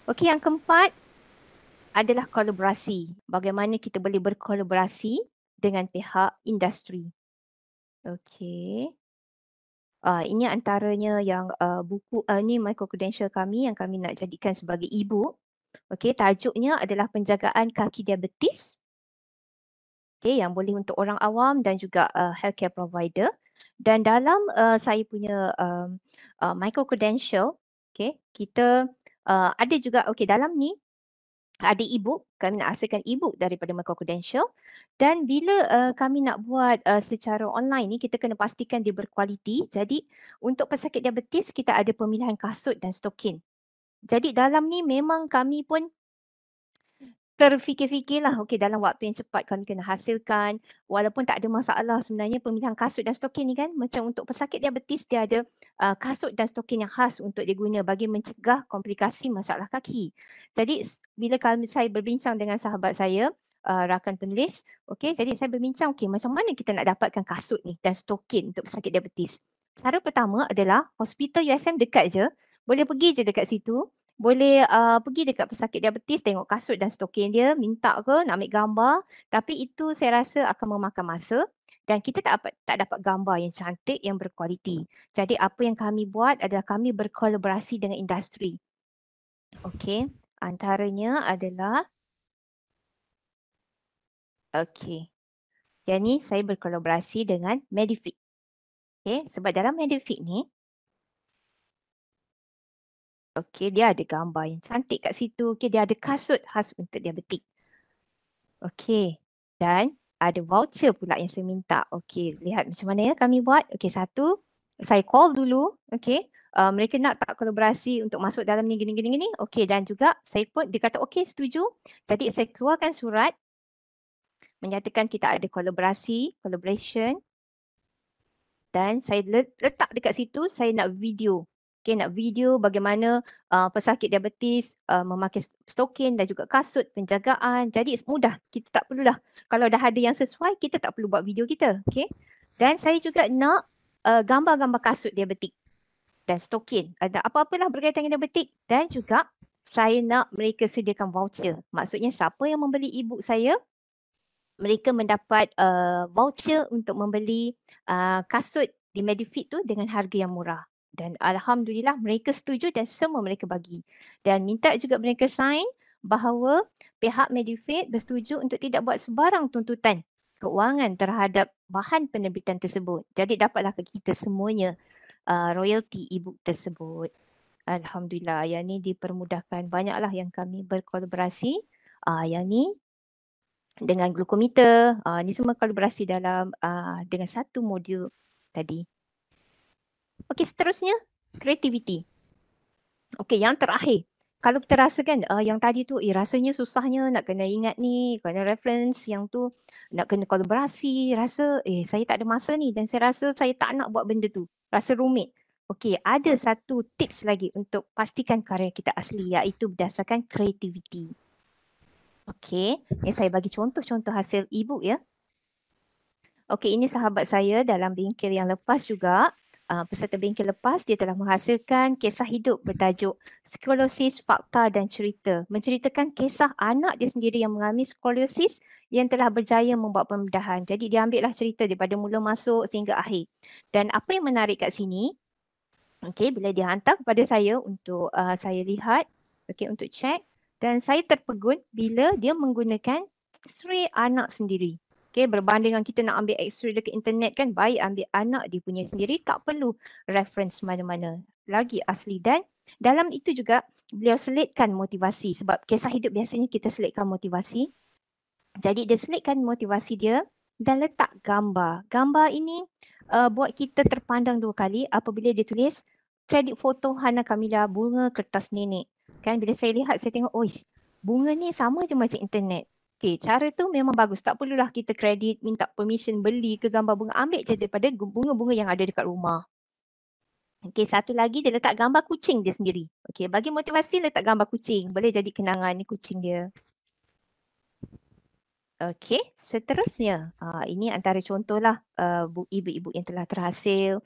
Okey, yang keempat adalah kolaborasi. Bagaimana kita boleh berkolaborasi dengan pihak industri. Okey. Ini antaranya yang buku ni micro credential kami yang kami nak jadikan sebagai e-book. Okey, tajuknya adalah penjagaan kaki diabetes. Okey, yang boleh untuk orang awam dan juga healthcare provider. Dan dalam saya punya micro credential, okey, kita ada juga okey dalam ni ada e-book, kami nak hasilkan e-book daripada micro credential dan bila kami nak buat secara online ni kita kena pastikan dia berkualiti. Jadi untuk pesakit diabetes kita ada pemilihan kasut dan stokin. Jadi dalam ni memang kami pun terfikir-fikirlah okey dalam waktu yang cepat kami kena hasilkan walaupun tak ada masalah sebenarnya pemilihan kasut dan stokin ni kan macam untuk pesakit diabetes dia ada kasut dan stokin yang khas untuk diguna bagi mencegah komplikasi masalah kaki. Jadi bila saya berbincang dengan sahabat saya rakan penulis, okey jadi saya berbincang okey macam mana kita nak dapatkan kasut ni dan stokin untuk pesakit diabetes. Cara pertama adalah hospital USM dekat je, boleh pergi je dekat situ. Boleh pergi dekat pesakit diabetes tengok kasut dan stokin dia, minta ke nak ambil gambar, tapi itu saya rasa akan memakan masa dan kita tak dapat gambar yang cantik yang berkualiti. Jadi apa yang kami buat adalah kami berkolaborasi dengan industri. Okey, antaranya adalah okey. Yang ni saya berkolaborasi dengan Medifix. Okey, sebab dalam Medifix ni okey dia ada gambar yang cantik kat situ. Okey, dia ada kasut khas untuk diabetik. Okey, dan ada voucher pula yang saya minta. Okey, lihat macam mana ya kami buat. Okey, satu, saya call dulu. Okey, mereka nak tak kolaborasi untuk masuk dalam ni gini gini gini. Okey, dan juga saya pun dia kata okey setuju. Jadi saya keluarkan surat menyatakan kita ada collaboration dan saya letak dekat situ saya nak video. Okey, nak video bagaimana pesakit diabetes memakai stokin dan juga kasut penjagaan. Jadi mudah. Kita tak perlulah kalau dah ada yang sesuai kita tak perlu buat video kita. Okey. Dan saya juga nak gambar-gambar kasut diabetik dan stokin. Ada apa-apalah berkaitan dengan diabetik dan juga saya nak mereka sediakan voucher. Maksudnya siapa yang membeli e-book saya mereka mendapat voucher untuk membeli kasut di Medifit tu dengan harga yang murah. Dan alhamdulillah mereka setuju dan semua mereka bagi. Dan minta juga mereka sign bahawa pihak Medifit bersetuju untuk tidak buat sebarang tuntutan keuangan terhadap bahan penerbitan tersebut. Jadi dapatlah ke kita semuanya royalty e-book tersebut. Alhamdulillah yang ni dipermudahkan. Banyaklah yang kami berkolaborasi. Yang ni dengan glukometer. Ini semua kolaborasi dalam dengan satu modul tadi. Okey, seterusnya creativity. Okey, yang terakhir. Kalau kita rasa kan yang tadi tu rasanya susahnya nak kena ingat ni, kena reference yang tu, nak kena kolaborasi, rasa saya tak ada masa ni dan saya rasa saya tak nak buat benda tu. Rasa rumit. Okey, ada satu tips lagi untuk pastikan karya kita asli iaitu berdasarkan creativity. Okey, ni saya bagi contoh-contoh hasil e-book ya. Okey, ini sahabat saya dalam bingkil yang lepas juga. Peserta bingkil lepas dia telah menghasilkan kisah hidup bertajuk Skoliosis, Fakta dan Cerita. Menceritakan kisah anak dia sendiri yang mengalami skoliosis yang telah berjaya membuat pembedahan. Jadi dia ambillah cerita daripada mula masuk sehingga akhir. Dan apa yang menarik kat sini, okey, bila dia hantar kepada saya untuk saya lihat, okey, untuk check dan saya terpegun bila dia menggunakan X-ray anak sendiri. Okay, berbanding dengan kita nak ambil X-ray dekat internet kan, baik ambil anak dia punya sendiri, tak perlu reference mana-mana. Lagi asli dan dalam itu juga beliau selitkan motivasi sebab kisah hidup biasanya kita selitkan motivasi. Jadi dia selitkan motivasi dia dan letak gambar. Gambar ini buat kita terpandang dua kali apabila dia tulis kredit foto Hana Kamila bunga kertas nenek. Kan bila saya lihat saya tengok, bunga ni sama je macam internet. Okay, cara tu memang bagus. Tak perlulah kita kredit, minta permission beli ke gambar bunga. Ambil je daripada bunga-bunga yang ada dekat rumah. Okay, satu lagi dia letak gambar kucing dia sendiri. Okay, bagi motivasi letak gambar kucing. Boleh jadi kenangan ni kucing dia. Okay, seterusnya. Ini antara contohlah ibu-ibu yang telah terhasil.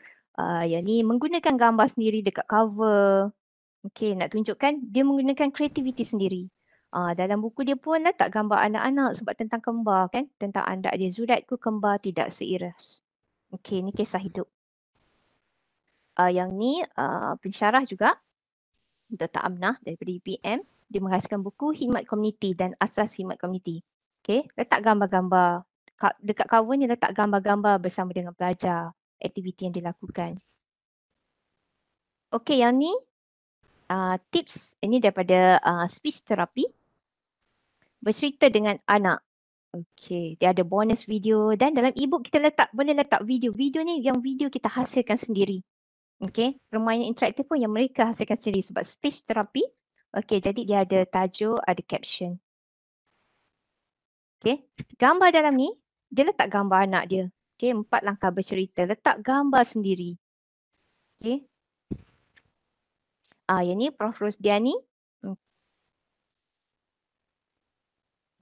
Yang ni menggunakan gambar sendiri dekat cover. Okey, nak tunjukkan dia menggunakan kreativiti sendiri. Dalam buku dia pun letak gambar anak-anak sebab tentang kembar kan. Tentang anak dia, Zuratku kembar tidak seiras. Okey, ni kisah hidup. Yang ni pensyarah juga, Dr. Amnah daripada UPM. Dia menghasilkan buku Hikmat Komuniti dan Asas Hikmat Komuniti. Okey, letak gambar-gambar. Dekat cover ni letak gambar-gambar bersama dengan pelajar, aktiviti yang dilakukan. Okey, yang ni tips ini daripada speech therapy. Bercerita dengan anak. Okey, dia ada bonus video dan dalam e-book kita boleh letak video. Video ni yang video kita hasilkan sendiri. Okey, permainan interaktif pun yang mereka hasilkan sendiri sebab speech therapy. Okey, jadi dia ada tajuk, ada caption. Okey, gambar dalam ni, dia letak gambar anak dia. Okey, 4 langkah bercerita, letak gambar sendiri. Okey. Yang ni Prof. Rosdiani.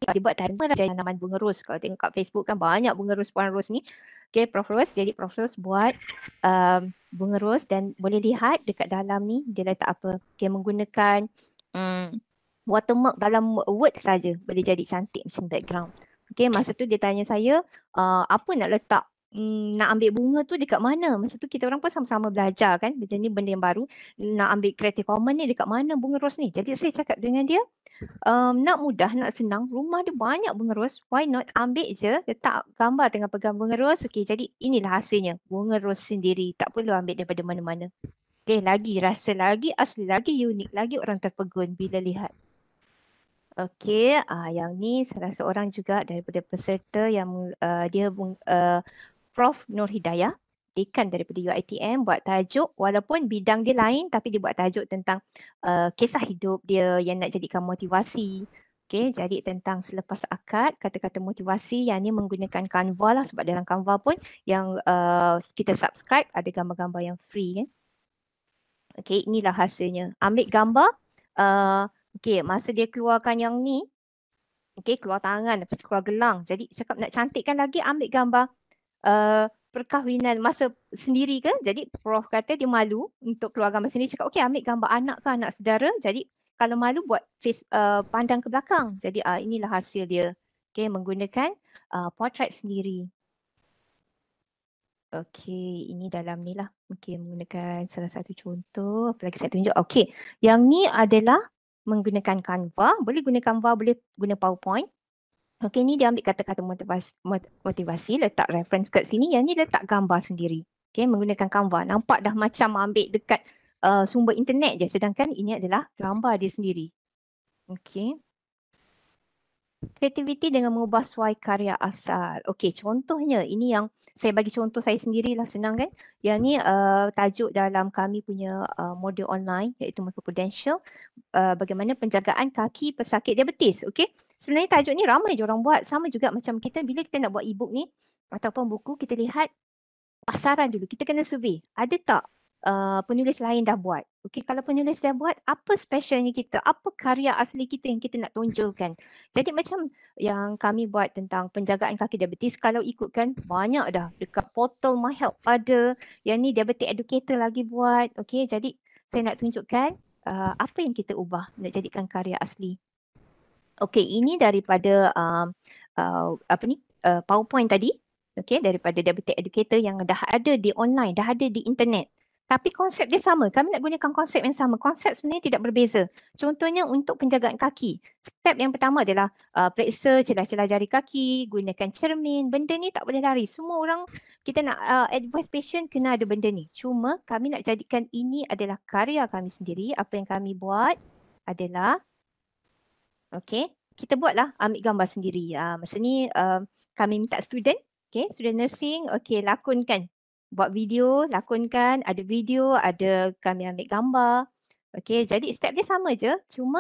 Dia buat tanaman bunga ros. Kalau tengok kat Facebook kan banyak bunga ros, Puan Ros ni. Okay, Prof. Ros. Jadi Prof. Ros buat bunga ros dan boleh lihat dekat dalam ni dia letak apa. Okay, menggunakan watermark dalam word saja boleh jadi cantik macam background. Okay, masa tu dia tanya saya apa nak letak nak ambil bunga tu dekat mana. Masa tu kita orang pun sama-sama belajar kan. Macam ni benda yang baru. Nak ambil Creative Commons ni dekat mana bunga ros ni. Jadi saya cakap dengan dia, nak mudah, nak senang, rumah dia banyak bunga ros, why not ambil je, letak gambar tengah pegang bunga ros. Okey, jadi inilah hasilnya, bunga ros sendiri, tak perlu ambil daripada mana-mana. Okey, lagi rasa lagi asli, lagi unik, lagi orang terpegun bila lihat. Okey, yang ni salah seorang juga daripada peserta yang dia Prof. Nur Hidayah, dekan daripada UiTM, buat tajuk walaupun bidang dia lain tapi dia buat tajuk tentang kisah hidup dia yang nak jadikan motivasi. Okey, jadi tentang selepas akad, kata-kata motivasi yang ni menggunakan Canva lah sebab dalam Canva pun yang kita subscribe ada gambar-gambar yang free kan. Okey, inilah hasilnya. Ambil gambar, okey, masa dia keluarkan yang ni, okey, keluar tangan, lepas keluar gelang. Jadi cakap nak cantikkan lagi, ambil gambar perkahwinan masa sendiri ke. Jadi Prof kata dia malu untuk keluar gambar sendiri. Cakap okey, ambil gambar anak ke anak saudara. Jadi kalau malu buat face pandang ke belakang. Jadi inilah hasil dia. Okey, menggunakan portrait sendiri. Okey, ini dalam ni lah. Okey, menggunakan salah satu contoh. Apa lagi saya tunjuk? Okey, yang ni adalah menggunakan Canva. Boleh guna Canva, boleh guna PowerPoint. Okey, ni dia ambil kata-kata motivasi, letak reference kat sini. Yang ni letak gambar sendiri. Okey, menggunakan Canva. Nampak dah macam ambil dekat sumber internet je. Sedangkan ini adalah gambar dia sendiri. Okey. Kreativiti dengan mengubah suai karya asal. Okey, contohnya ini yang saya bagi contoh saya sendirilah, senang kan. Yang ni tajuk dalam kami punya modul online iaitu Microprudential, bagaimana penjagaan kaki pesakit diabetes. Okey. Sebenarnya tajuk ni ramai je orang buat. Sama juga macam kita bila kita nak buat e-book ni ataupun buku, kita lihat pasaran dulu. Kita kena survey. Ada tak penulis lain dah buat? Okey, kalau penulis dah buat, apa specialnya kita? Apa karya asli kita yang kita nak tonjolkan? Jadi macam yang kami buat tentang penjagaan kaki diabetes, kalau ikutkan banyak dah. Dekat portal MyHealth ada. Yang ni diabetes educator lagi buat. Okey, jadi saya nak tunjukkan apa yang kita ubah nak jadikan karya asli. Okey, ini daripada PowerPoint tadi. Okey, daripada Diabetes Educator yang dah ada di online, dah ada di internet. Tapi konsep dia sama. Kami nak gunakan konsep yang sama. Konsep sebenarnya tidak berbeza. Contohnya untuk penjagaan kaki. Step yang pertama adalah periksa celah-celah jari kaki, gunakan cermin. Benda ni tak boleh lari. Semua orang kita nak advise patient kena ada benda ni. Cuma kami nak jadikan ini adalah karya kami sendiri. Apa yang kami buat adalah, okey, kita buatlah, ambil gambar sendiri. Masa ni kami minta student, okey, student nursing, okey, lakonkan. Buat video, lakonkan, ada video, ada kami ambil gambar. Okey, jadi step dia sama je, cuma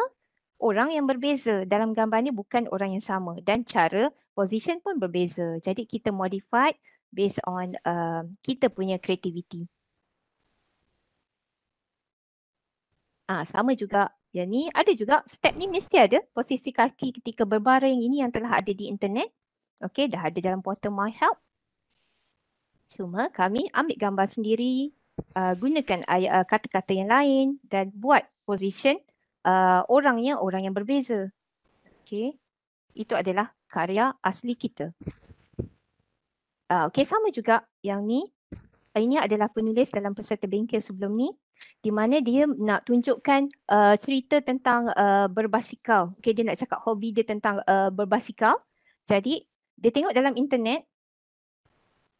orang yang berbeza dalam gambar ni bukan orang yang sama dan cara position pun berbeza. Jadi kita modify based on kita punya creativity. Sama juga. Yang ni ada juga, step ni mesti ada. Posisi kaki ketika berbaring, ini yang telah ada di internet. Okey, dah ada dalam portal MyHealth. Cuma kami ambil gambar sendiri. gunakan kata-kata yang lain dan buat position orang yang berbeza. Okey. Itu adalah karya asli kita. Okey, sama juga yang ni. Ini adalah penulis dalam peserta bengkel sebelum ni, di mana dia nak tunjukkan cerita tentang berbasikal. Okey, dia nak cakap hobi dia tentang berbasikal. Jadi dia tengok dalam internet,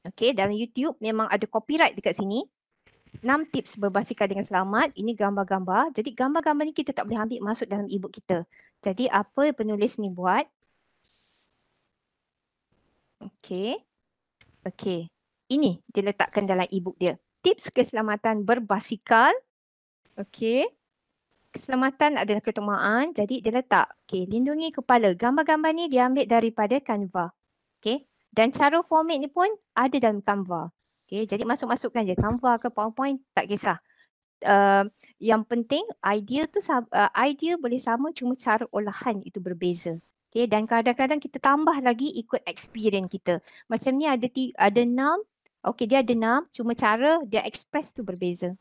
okey, dalam YouTube memang ada copyright dekat sini. 6 tips berbasikal dengan selamat. Ini gambar-gambar. Jadi gambar-gambar ni kita tak boleh ambil masuk dalam e-book kita. Jadi apa penulis ni buat? Okey. Okey. Ini dia letakkan dalam e-book dia. Tips keselamatan berbasikal. Okey. Keselamatan adalah keutamaan. Jadi dia letak, okey, lindungi kepala. Gambar-gambar ni dia ambil daripada Canva. Okey. Dan cara format ni pun ada dalam Canva. Okey, jadi masuk-masukkan je Canva ke PowerPoint, tak kisah. Yang penting idea boleh sama, cuma cara olahan itu berbeza. Okay, dan kadang-kadang kita tambah lagi ikut experience kita. Macam ni ada 6. Okay, dia ada 6, cuma cara dia express tu berbeza.